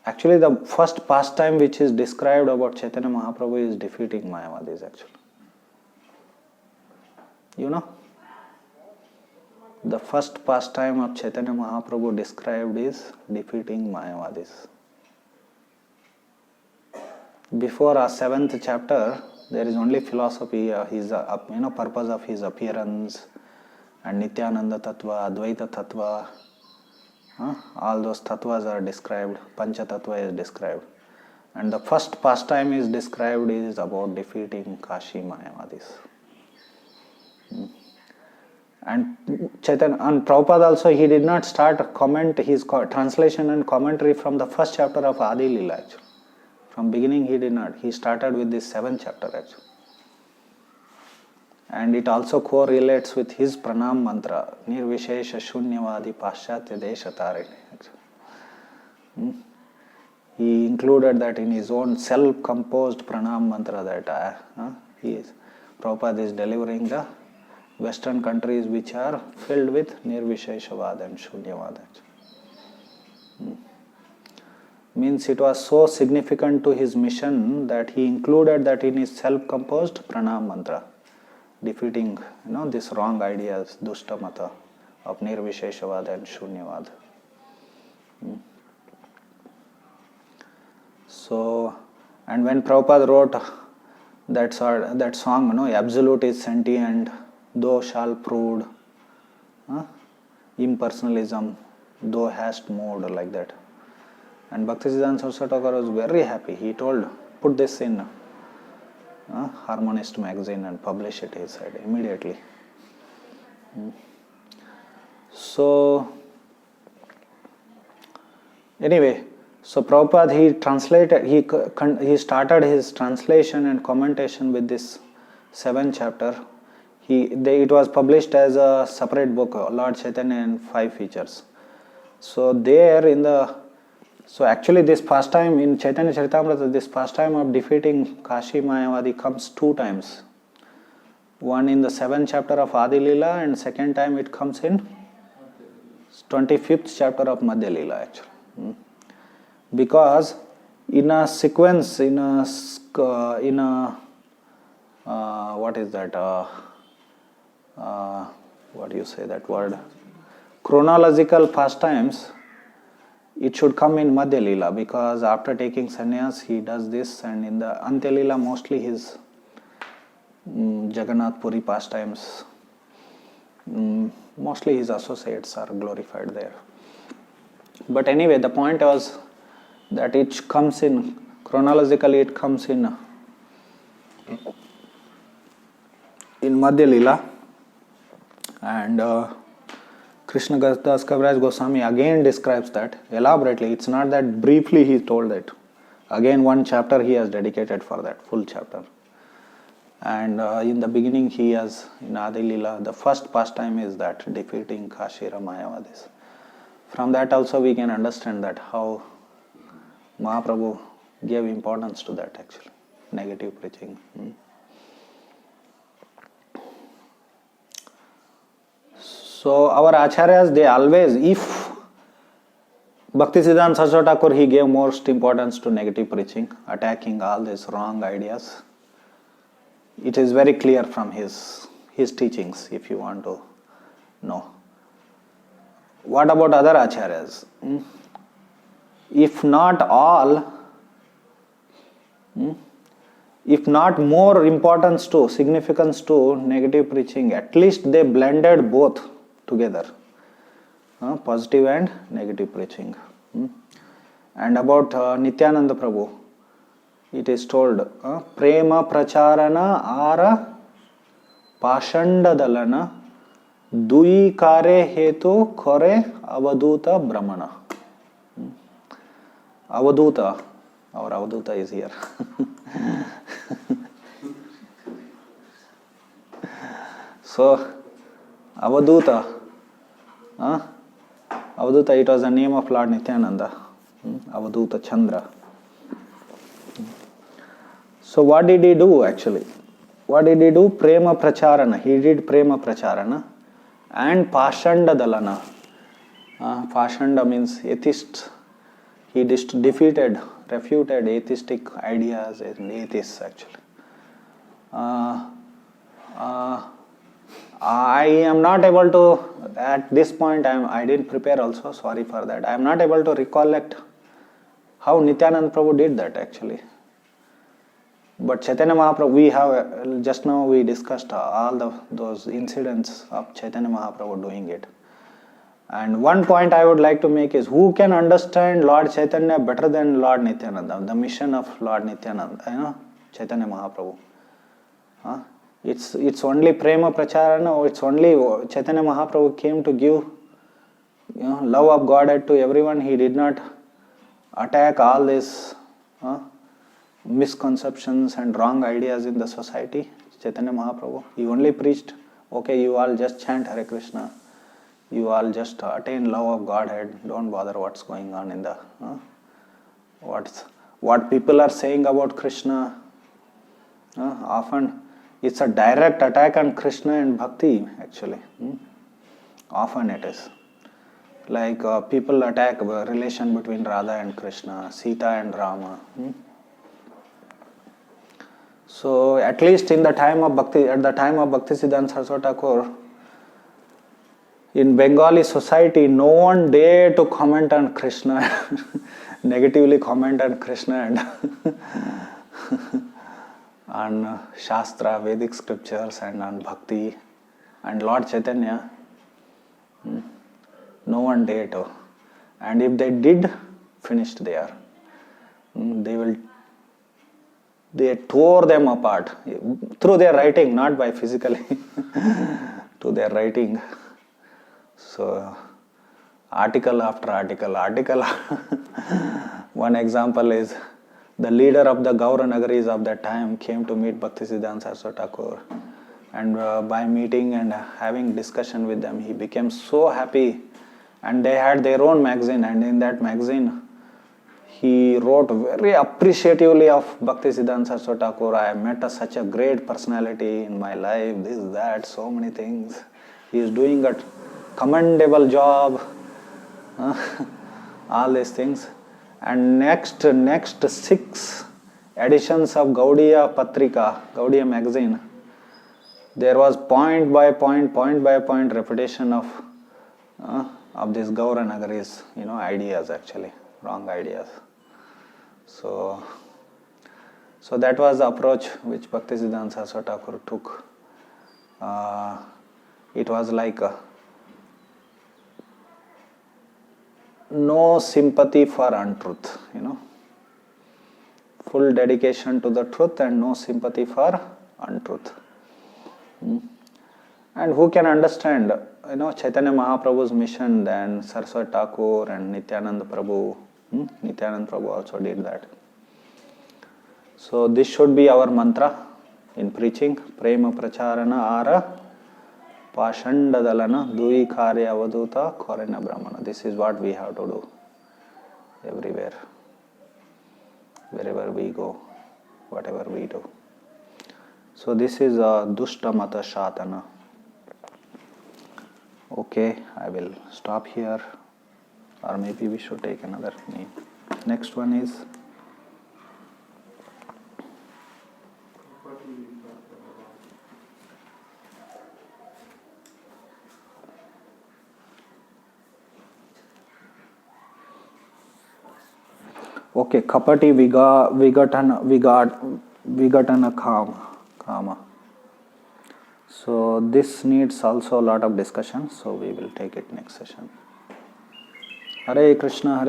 actually the first pastime which is described about Chaitanya Mahaprabhu is defeating Mayavadis actually. The first pastime of Chaitanya Mahaprabhu described is defeating Mayavadis. Before our 7th chapter, there is only philosophy, his purpose of his appearance, and Nityananda Tattva, Advaita Tattva. All those tattvas are described, Pancha Tattva is described. And the first pastime is described is about defeating Kashi Mayavadis. And Prabhupada also, he did not start his translation and commentary from the first chapter of Adi Leela actually. From beginning he did not. He started with this 7th chapter actually. And it also correlates with his pranam mantra, Nirvishesha Shunyavadi Paschatya Desha Tarini. He included that in his own self-composed pranam mantra that Prabhupada is delivering the Western countries which are filled with Nirvisheshavad and Shunyavad. Means it was so significant to his mission that he included that in his self-composed pranam mantra, defeating these wrong ideas, Dushta Mata of Nirvisheshavad and Shunyavad. So, and when Prabhupada wrote that song, absolute is sentient, thou shalt proved, impersonalism, thou hast moved, like that. And Bhaktisiddhanta Saraswati Thakur was very happy. He told, put this in Harmonist magazine and publish it, he said, immediately. So, anyway, so Prabhupada, he started his translation and commentation with this 7th chapter. It was published as a separate book, Lord Chaitanya and 5 features. So there in the So actually this pastime in Chaitanya Charitamrita, this pastime of defeating Kashi Mayavadi comes 2 times. One in the 7th chapter of Adi Leela, and second time it comes in 25th chapter of Madhya Leela actually. Because in a sequence, in a what is that? What do you say that word? Chronological pastimes. It should come in Madhya Leela, because after taking sannyas he does this, and in the Antya Leela mostly his Jagannath Puri pastimes, mostly his associates are glorified there. But anyway, the point was that it comes in, chronologically it comes in Madhya Leela, and Krishna Das Kaviraj Goswami again describes that elaborately. It's not that briefly he told it. Again, 1 chapter he has dedicated for that, full chapter. And in the beginning he has, in Adi Leela, the first pastime is that, defeating Kashira Mayavadis. From that also we can understand that how Mahaprabhu gave importance to that actually, negative preaching. So our acharyas, they always, if Bhaktisiddhanta Saraswati Thakur, he gave most importance to negative preaching, attacking all these wrong ideas. It is very clear from his teachings, if you want to know. What about other acharyas? If not all, if not more importance to, significance to negative preaching, at least they blended both together, positive and negative preaching. And about Nityananda Prabhu, it is told, Prema Pracharana Ara Pashanda Dalana Dui Kare Hetu Kore Avaduta Brahmana. Avaduta, our Avaduta is here. So, Avaduta, Avaduta, it was the name of Lord Nityananda, Avaduta Chandra. So what did he do actually? What did he do? Prema Pracharana. He did Prema Pracharana and Pashanda Dalana. Pashanda means atheist. He defeated, refuted atheistic ideas and atheists actually. I am not able to, at this point, I didn't prepare also, sorry for that. I am not able to recollect how Nityananda Prabhu did that actually. But Chaitanya Mahaprabhu, we have, just now we discussed all those incidents of Chaitanya Mahaprabhu doing it. And one point I would like to make is, who can understand Lord Chaitanya better than Lord Nityananda, the mission of Lord Nityananda, Chaitanya Mahaprabhu. It's only Prema Pracharana, or it's only Chaitanya Mahaprabhu came to give love of Godhead to everyone. He did not attack all these misconceptions and wrong ideas in the society. Chaitanya Mahaprabhu, he only preached, okay, you all just chant Hare Krishna, you all just attain love of Godhead, don't bother what's going on in the what people are saying about Krishna. Often it's a direct attack on Krishna and Bhakti actually. Often it is. Like people attack the relation between Radha and Krishna, Sita and Rama. So at least in the time of Bhakti, at the time of Bhaktisiddhanta Saraswati Thakur, in Bengali society, no one dared to comment on Krishna, negatively comment on Krishna and on Shastra, Vedic scriptures, and on Bhakti and Lord Chaitanya. No one dared to. And if they did, finished there. They tore them apart through their writing, not by physically, to their writing. So, article after article. One example is, the leader of the Gaura Nagaris of that time came to meet Bhaktisiddhanta Saraswati Thakur, and by meeting and having discussion with them, he became so happy, and they had their own magazine, and in that magazine he wrote very appreciatively of Bhaktisiddhanta Saraswati Thakur. I met such a great personality in my life, this, that, so many things. He is doing a commendable job, all these things. And next 6 editions of Gaudiya Patrika, Gaudiya magazine, there was point by point repetition of this Gauranagaris, ideas actually, wrong ideas. So that was the approach which Bhaktisiddhanta Saraswati Thakur took. It was like no sympathy for untruth, full dedication to the truth and no sympathy for untruth. And who can understand, Chaitanya Mahaprabhu's mission, then Saraswati Thakur and Nityananda Prabhu. Nityananda Prabhu also did that. So this should be our mantra in preaching. Prema pracharana ara pashandadalana dui karya avaduta korena brahmana. This is what we have to do everywhere, wherever we go, whatever we do. So this is a dushta mata shatana. Okay, I will stop here, or maybe we should take another name. Next one is okay, Kapati Vigatana Kama. So this needs also a lot of discussion, so we will take it next session. Hare Krishna,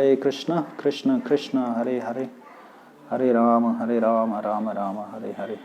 Krishna Krishna, Hare Hare, Hare Rama, Rama Rama, Hare Hare.